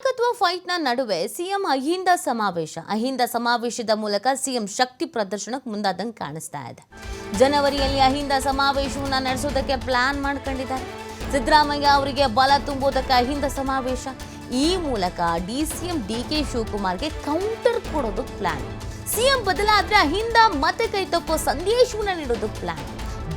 ನಾಯಕತ್ವ ಫೈಟ್ನ ನಡುವೆ ಸಿಎಂ ಅಹಿಂದ ಸಮಾವೇಶದ ಮೂಲಕ ಸಿಎಂ ಶಕ್ತಿ ಪ್ರದರ್ಶನಕ್ಕೆ ಮುಂದಾದಂಗೆ ಕಾಣಿಸ್ತಾ ಇದೆ. ಜನವರಿಯಲ್ಲಿ ಅಹಿಂದ ಸಮಾವೇಶವನ್ನು ನಡೆಸೋದಕ್ಕೆ ಪ್ಲಾನ್ ಮಾಡ್ಕೊಂಡಿದ್ದಾರೆ. ಸಿದ್ದರಾಮಯ್ಯ ಅವರಿಗೆ ಬಲ ತುಂಬುವುದಕ್ಕೆ ಅಹಿಂದ ಸಮಾವೇಶ. ಈ ಮೂಲಕ ಡಿಸಿಎಂ ಡಿಕೆ ಶಿವಕುಮಾರ್ಗೆ ಕೌಂಟರ್ ಕೊಡೋದಕ್ಕೆ ಪ್ಲಾನ್. ಸಿಎಂ ಬದಲಾದ್ರೆ ಅಹಿಂದ ಮತ್ತೆ ಕೈ ತಪ್ಪೋ ಸಂದೇಶವನ್ನು ನೀಡೋದಕ್ಕೆ ಪ್ಲಾನ್.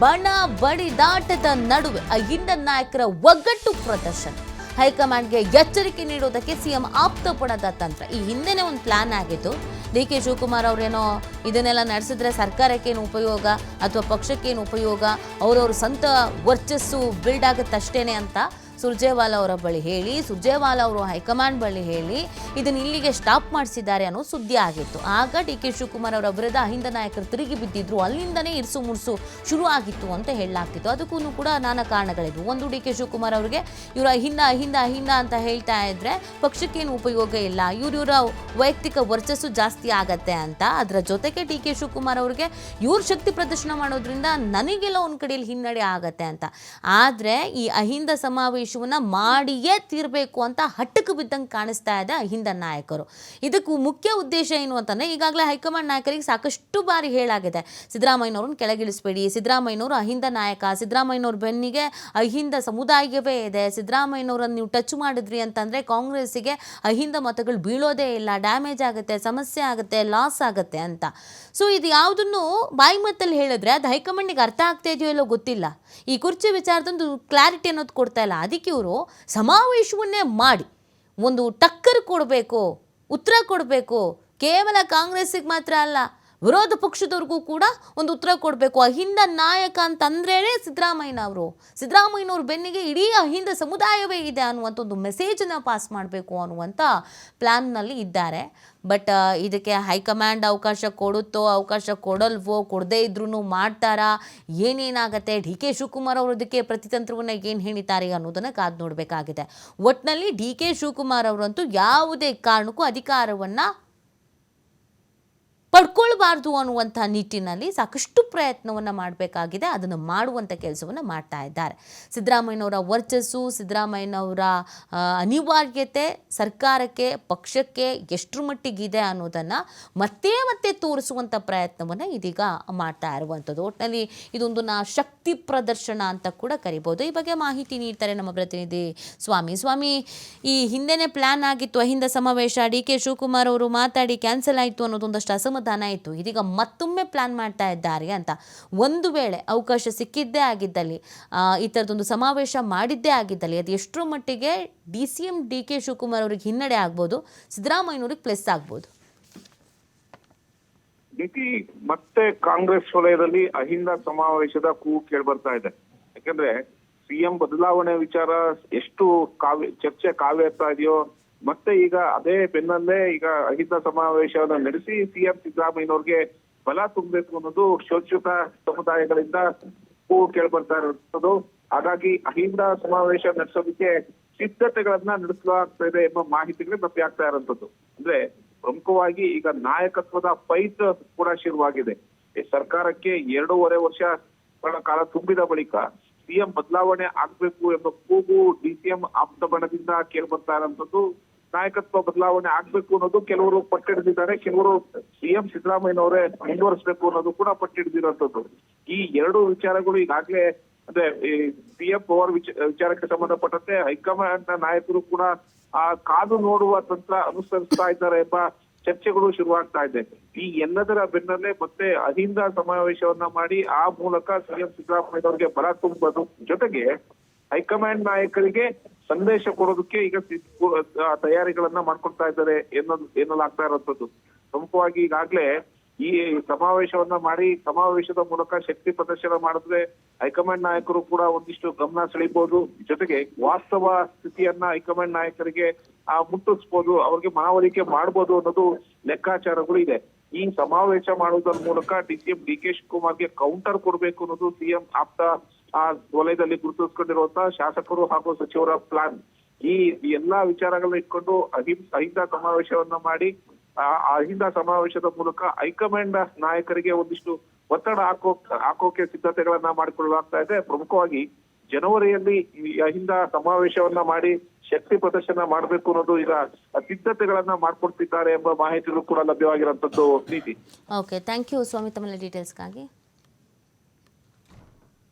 ಬಣ ಬಡಿದಾಟದ ನಡುವೆ ಅಹಿಂದ ನಾಯಕರ ಒಗ್ಗಟ್ಟು ಪ್ರದರ್ಶನ. ಹೈಕಮಾಂಡ್ಗೆ ಎಚ್ಚರಿಕೆ ನೀಡೋದಕ್ಕೆ ಸಿಎಂ ಆಪ್ತಪಡದ ತಂತ್ರ. ಈ ಹಿಂದೆನೇ ಒಂದು ಪ್ಲಾನ್ ಆಗಿತ್ತು. ಡಿ ಕೆ ಶಿವಕುಮಾರ್ ಅವರೇನೋ ಇದನ್ನೆಲ್ಲ ನಡೆಸಿದ್ರೆ ಸರ್ಕಾರಕ್ಕೇನು ಉಪಯೋಗ ಅಥವಾ ಪಕ್ಷಕ್ಕೇನು ಉಪಯೋಗ, ಅವರವ್ರ ಸ್ವಂತ ವರ್ಚಸ್ಸು ಬಿಲ್ಡ್ ಆಗುತ್ತಷ್ಟೇನೆ ಅಂತ ಸುರ್ಜೇವಾಲಾ ಅವರ ಬಳಿ ಹೇಳಿ, ಸುರ್ಜೇವಾಲಾ ಅವರು ಹೈಕಮಾಂಡ್ ಬಳಿ ಹೇಳಿ ಇದನ್ನು ಇಲ್ಲಿಗೆ ಸ್ಟಾಪ್ ಮಾಡಿಸಿದ್ದಾರೆ ಅನ್ನೋ ಸುದ್ದಿ ಆಗಿತ್ತು. ಆಗ ಡಿ ಕೆ ಶಿವಕುಮಾರ್ ಅವರ ವಿರುದ್ಧ ಅಹಿಂದ ನಾಯಕರು ತಿರುಗಿ ಬಿದ್ದಿದ್ರು. ಅಲ್ಲಿಂದನೇ ಇರ್ಸು ಮುರ್ಸು ಶುರು ಆಗಿತ್ತು ಅಂತ ಹೇಳಲಾಗ್ತಿತ್ತು. ಅದಕ್ಕೂ ಕೂಡ ನಾನಾ ಕಾರಣಗಳಿದ್ವು. ಒಂದು, ಡಿ ಕೆ ಶಿವಕುಮಾರ್ ಅವರಿಗೆ ಇವರು ಅಹಿಂದ ಅಂತ ಹೇಳ್ತಾ ಇದ್ರೆ ಪಕ್ಷಕ್ಕೇನು ಉಪಯೋಗ ಇಲ್ಲ, ಇವರ ವೈಯಕ್ತಿಕ ವರ್ಚಸ್ಸು ಜಾಸ್ತಿ ಆಗತ್ತೆ ಅಂತ. ಅದರ ಜೊತೆಗೆ ಡಿ ಕೆ ಶಿವಕುಮಾರ್ ಅವರಿಗೆ ಇವ್ರ ಶಕ್ತಿ ಪ್ರದರ್ಶನ ಮಾಡೋದ್ರಿಂದ ನನಗೆಲ್ಲ ಒಂದು ಕಡೆಯಲ್ಲಿ ಹಿನ್ನಡೆ ಆಗತ್ತೆ ಅಂತ. ಆದರೆ ಈ ಅಹಿಂದ ಸಮಾವೇಶ ಮಾಡಿಯೇ ತೀರಬೇಕು ಅಂತ ಹಟ್ಟಕ್ಕೆ ಬಿದ್ದಂಗೆ ಕಾಣಿಸ್ತಾ ಇದೆ ಅಹಿಂದ ನಾಯಕರು. ಇದಕ್ಕೂ ಮುಖ್ಯ ಉದ್ದೇಶ ಏನು ಅಂತಂದ್ರೆ, ಈಗಾಗಲೇ ಹೈಕಮಾಂಡ್ ನಾಯಕರಿಗೆ ಸಾಕಷ್ಟು ಬಾರಿ ಹೇಳಾಗಿದೆ, ಸಿದ್ದರಾಮಯ್ಯನವ್ರನ್ನ ಕೆಳಗಿಳಿಸಬೇಡಿ, ಸಿದ್ದರಾಮಯ್ಯನವರು ಅಹಿಂದ ನಾಯಕ, ಸಿದ್ದರಾಮಯ್ಯನವ್ರ ಬೆನ್ನಿಗೆ ಅಹಿಂದ ಸಮುದಾಯವೇ ಇದೆ, ಸಿದ್ದರಾಮಯ್ಯನವರನ್ನು ನೀವು ಟಚ್ ಮಾಡಿದ್ರಿ ಅಂತಂದ್ರೆ ಕಾಂಗ್ರೆಸ್ಸಿಗೆ ಅಹಿಂದ ಮತಗಳು ಬೀಳೋದೇ ಇಲ್ಲ, ಡ್ಯಾಮೇಜ್ ಆಗುತ್ತೆ, ಸಮಸ್ಯೆ ಆಗುತ್ತೆ, ಲಾಸ್ ಆಗುತ್ತೆ ಅಂತ. ಸೊ ಇದು ಯಾವುದನ್ನು ಬಾಯಿ ಮತ್ತಲ್ಲಿ ಹೇಳಿದ್ರೆ ಅದು ಹೈಕಮಾಂಡಿಗೆ ಅರ್ಥ ಆಗ್ತಾ ಇದೆಯೋ ಇಲ್ಲೋ ಗೊತ್ತಿಲ್ಲ. ಈ ಕುರ್ಚಿ ವಿಚಾರದೊಂದು ಕ್ಲಾರಿಟಿ ಅನ್ನೋದು ಕೊಡ್ತಾ ಇಲ್ಲ. ಅದಕ್ಕೆ ಇವರು ಸಮಾವೇಶವನ್ನೇ ಮಾಡಿ ಒಂದು ಟಕ್ಕರ್ ಕೊಡಬೇಕು, ಉತ್ತರ ಕೊಡಬೇಕು. ಕೇವಲ ಕಾಂಗ್ರೆಸ್ಸಿಗೆ ಮಾತ್ರ ಅಲ್ಲ, ವಿರೋಧ ಪಕ್ಷದವ್ರಿಗೂ ಕೂಡ ಒಂದು ಉತ್ತರ ಕೊಡಬೇಕು. ಅಹಿಂದ ನಾಯಕ ಅಂತಂದ್ರೇ ಸಿದ್ದರಾಮಯ್ಯನವ್ರ ಬೆನ್ನಿಗೆ ಇಡೀ ಅಹಿಂದ ಸಮುದಾಯವೇ ಇದೆ ಅನ್ನುವಂಥ ಒಂದು ಮೆಸೇಜನ್ನು ಪಾಸ್ ಮಾಡಬೇಕು ಅನ್ನುವಂಥ ಪ್ಲ್ಯಾನ್ನಲ್ಲಿ ಇದ್ದಾರೆ. ಬಟ್ ಇದಕ್ಕೆ ಹೈಕಮಾಂಡ್ ಅವಕಾಶ ಕೊಡುತ್ತೋ, ಅವಕಾಶ ಕೊಡಲ್ವೋ, ಕೊಡದೇ ಇದ್ರೂ ಮಾಡ್ತಾರಾ, ಏನೇನಾಗತ್ತೆ, ಡಿ ಕೆ ಶಿವಕುಮಾರ್ ಅವರು ಇದಕ್ಕೆ ಪ್ರತಿತಂತ್ರವನ್ನು ಏನು ಹೇಳಿದ್ದಾರೆ ಅನ್ನೋದನ್ನು ಕಾದು ನೋಡಬೇಕಾಗಿದೆ. ಒಟ್ಟಿನಲ್ಲಿ ಡಿ ಕೆ ಶಿವಕುಮಾರ್ ಅವರಂತೂ ಯಾವುದೇ ಕಾರಣಕ್ಕೂ ಅಧಿಕಾರವನ್ನು ಪಡ್ಕೊಳ್ಬಾರ್ದು ಅನ್ನುವಂಥ ನಿಟ್ಟಿನಲ್ಲಿ ಸಾಕಷ್ಟು ಪ್ರಯತ್ನವನ್ನು ಮಾಡಬೇಕಾಗಿದೆ. ಅದನ್ನು ಮಾಡುವಂಥ ಕೆಲಸವನ್ನು ಮಾಡ್ತಾ ಇದ್ದಾರೆ. ಸಿದ್ದರಾಮಯ್ಯನವರ ವರ್ಚಸ್ಸು, ಸಿದ್ದರಾಮಯ್ಯನವರ ಅನಿವಾರ್ಯತೆ ಸರ್ಕಾರಕ್ಕೆ, ಪಕ್ಷಕ್ಕೆ ಎಷ್ಟರ ಮಟ್ಟಿಗಿದೆ ಅನ್ನೋದನ್ನು ಮತ್ತೆ ತೋರಿಸುವಂಥ ಪ್ರಯತ್ನವನ್ನು ಇದೀಗ ಮಾಡ್ತಾ ಇರುವಂಥದ್ದು. ಒಟ್ಟಿನಲ್ಲಿ ಇದೊಂದು ಶಕ್ತಿ ಪ್ರದರ್ಶನ ಅಂತ ಕೂಡ ಕರಿಬೋದು. ಈ ಬಗ್ಗೆ ಮಾಹಿತಿ ನೀಡ್ತಾರೆ ನಮ್ಮ ಪ್ರತಿನಿಧಿ ಸ್ವಾಮಿ. ಈ ಹಿಂದೆನೇ ಪ್ಲಾನ್ ಆಗಿತ್ತು ಅಹಿಂದ ಸಮಾವೇಶ, ಡಿ ಕೆ ಶಿವಕುಮಾರ್ ಅವರು ಮಾತಾಡಿ ಕ್ಯಾನ್ಸಲ್ ಆಯಿತು ಅನ್ನೋದೊಂದಷ್ಟು ಅಸಮಾಧಾನ ಇತ್ತು. ಇದೀಗ ಮತ್ತೊಮ್ಮೆ ಪ್ಲಾನ್ ಮಾಡ್ತಾ ಇದ್ದಾರೆ ಅಂತ. ಒಂದು ವೇಳೆ ಅವಕಾಶ ಸಿಕ್ಕಿದ್ದೇ ಆಗಿದ್ದಲ್ಲಿ, ಈ ಥರದೊಂದು ಸಮಾವೇಶ ಮಾಡಿದ್ದೇ ಆಗಿದ್ದಲ್ಲಿ ಅದು ಎಷ್ಟರ ಮಟ್ಟಿಗೆ ಡಿಸಿಎಂ ಡಿ ಕೆ ಶಿವಕುಮಾರ್ ಅವರಿಗೆ ಹಿನ್ನಡೆ ಆಗ್ಬೋದು, ಸಿದ್ದರಾಮಯ್ಯನವ್ರಿಗೆ ಪ್ಲಸ್ ಆಗ್ಬೋದು? ಮತ್ತೆ ಕಾಂಗ್ರೆಸ್ ವಲಯದಲ್ಲಿ ಅಹಿಂದ ಸಮಾವೇಶದ ಕೂಗು ಕೇಳ್ಬರ್ತಾ ಇದೆ. ಯಾಕಂದ್ರೆ ಸಿಎಂ ಬದಲಾವಣೆ ವಿಚಾರ ಎಷ್ಟು ಚರ್ಚೆ ಕಾವೇರ್ತಾ ಇದೆಯೋ, ಮತ್ತೆ ಈಗ ಅದೇ ಬೆನ್ನಲ್ಲೇ ಈಗ ಅಹಿಂದ ಸಮಾವೇಶವನ್ನು ನಡೆಸಿ ಸಿಎಂ ಸಿದ್ದರಾಮಯ್ಯನವ್ರಿಗೆ ಬಲ ತುಂಬಬೇಕು ಅನ್ನೋದು ಶೋಷಿತ ಸಮುದಾಯಗಳಿಂದ ಕೂಗು ಕೇಳ್ಬರ್ತಾ ಇರುವಂಥದ್ದು. ಹಾಗಾಗಿ ಅಹಿಂದ ಸಮಾವೇಶ ನಡೆಸೋದಕ್ಕೆ ಸಿದ್ಧತೆಗಳನ್ನ ನಡೆಸಲಾಗ್ತಾ ಇದೆ ಎಂಬ ಮಾಹಿತಿಗಳು ಲಭ್ಯ ಆಗ್ತಾ ಇರುವಂತದ್ದು. ಅಂದ್ರೆ ಪ್ರಮುಖವಾಗಿ ಈಗ ನಾಯಕತ್ವದ ಫೈಟ್ ಕೂಡ ಶುರುವಾಗಿದೆ. ಸರ್ಕಾರಕ್ಕೆ 2.5 ವರ್ಷಗಳ ಕಾಲ ತುಂಬಿದ ಬಳಿಕ ಸಿಎಂ ಬದಲಾವಣೆ ಆಗ್ಬೇಕು ಎಂಬ ಕೂಗು ಡಿಸಿಎಂ ಆಪ್ತ ಬಣದಿಂದ ಕೇಳ್ಬರ್ತಾ ಇರುವಂತದ್ದು. ನಾಯಕತ್ವ ಬದಲಾವಣೆ ಆಗ್ಬೇಕು ಅನ್ನೋದು ಕೆಲವರು ಪಟ್ಟಿಡಿದಿದ್ದಾರೆ, ಕೆಲವರು ಸಿಎಂ ಸಿದ್ದರಾಮಯ್ಯನವರೇ ಮುಂದುವರಿಸಬೇಕು ಅನ್ನೋದು ಕೂಡ ಪಟ್ಟಿಡಿದಿರುವಂತದ್ದು. ಈ ಎರಡು ವಿಚಾರಗಳು ಈಗಾಗಲೇ ಅಂದ್ರೆ ಸಿಎಂ ಪವರ್ ವಿಚಾರಕ್ಕೆ ಸಂಬಂಧಪಟ್ಟಂತೆ ಹೈಕಮಾಂಡ್ ನಾಯಕರು ಕೂಡ ಕಾದು ನೋಡುವ ತಂತ್ರ ಅನುಸರಿಸ್ತಾ ಇದ್ದಾರೆ ಎಂಬ ಚರ್ಚೆಗಳು ಶುರುವಾಗ್ತಾ ಇದೆ. ಈ ಎಲ್ಲದರ ಬೆನ್ನಲ್ಲೇ ಮತ್ತೆ ಅಹಿಂದ ಸಮಾವೇಶವನ್ನ ಮಾಡಿ ಆ ಮೂಲಕ ಸಿಎಂ ಸಿದ್ದರಾಮಯ್ಯನವರಿಗೆ ಬಲ ತುಂಬುವುದು ಜೊತೆಗೆ ಹೈಕಮಾಂಡ್ ನಾಯಕರಿಗೆ ಸಂದೇಶ ಕೊಡೋದಕ್ಕೆ ಈಗ ತಯಾರಿಗಳನ್ನ ಮಾಡ್ಕೊಳ್ತಾ ಇದ್ದಾರೆ ಎನ್ನಲಾಗ್ತಾ ಇರುವಂತದ್ದು. ಪ್ರಮುಖವಾಗಿ ಈಗಾಗ್ಲೇ ಈ ಸಮಾವೇಶವನ್ನ ಮಾಡಿ ಸಮಾವೇಶದ ಮೂಲಕ ಶಕ್ತಿ ಪ್ರದರ್ಶನ ಮಾಡಿದ್ರೆ ಹೈಕಮಾಂಡ್ ನಾಯಕರು ಕೂಡ ಒಂದಿಷ್ಟು ಗಮನ ಸೆಳೀಬಹುದು. ಜೊತೆಗೆ ವಾಸ್ತವ ಸ್ಥಿತಿಯನ್ನ ಹೈಕಮಾಂಡ್ ನಾಯಕರಿಗೆ ಮುಟ್ಟಿಸ್ಬೋದು, ಅವ್ರಿಗೆ ಮನವರಿಕೆ ಮಾಡ್ಬೋದು ಅನ್ನೋದು ಲೆಕ್ಕಾಚಾರಗಳು ಇದೆ. ಈ ಸಮಾವೇಶ ಮಾಡುವುದರ ಮೂಲಕ ಡಿಸಿಎಂ ಡಿ ಕೆ ಶಿವಕುಮಾರ್ಗೆ ಕೌಂಟರ್ ಕೊಡಬೇಕು ಅನ್ನೋದು ಸಿಎಂ ಆಪ್ತ ವಲಯದಲ್ಲಿ ಗುರುತಿಸಿಕೊಂಡಿರುವಂತಹ ಶಾಸಕರು ಹಾಗೂ ಸಚಿವರ ಪ್ಲಾನ್. ಈ ಎಲ್ಲಾ ವಿಚಾರಗಳನ್ನ ಇಟ್ಕೊಂಡು ಅಹಿಂದ ಸಮಾವೇಶವನ್ನ ಮಾಡಿ ಅಹಿಂದ ಸಮಾವೇಶದ ಮೂಲಕ ಹೈಕಮಾಂಡ್ ನಾಯಕರಿಗೆ ಒಂದಿಷ್ಟು ಒತ್ತಡ ಹಾಕೋಕೆ ಸಿದ್ಧತೆಗಳನ್ನ ಮಾಡಿಕೊಳ್ಳಲಾಗ್ತಾ ಇದೆ. ಪ್ರಮುಖವಾಗಿ ಜನವರಿಯಲ್ಲಿ ಅಹಿಂದ ಸಮಾವೇಶವನ್ನ ಮಾಡಿ ಶಕ್ತಿ ಪ್ರದರ್ಶನ ಮಾಡಬೇಕು ಅನ್ನೋದು ಈಗ ಸಿದ್ಧತೆಗಳನ್ನ ಮಾಡ್ಕೊಡ್ತಿದ್ದಾರೆ ಎಂಬ ಮಾಹಿತಿಗಳು ಕೂಡ ಲಭ್ಯವಾಗಿರುವಂತದ್ದು ನೀತಿ. ಓಕೆ, ಥ್ಯಾಂಕ್ ಯು ಸ್ವಾಮಿ ತಮ್ಮ ಡೀಟೇಲ್ಸ್ಗಾಗಿ.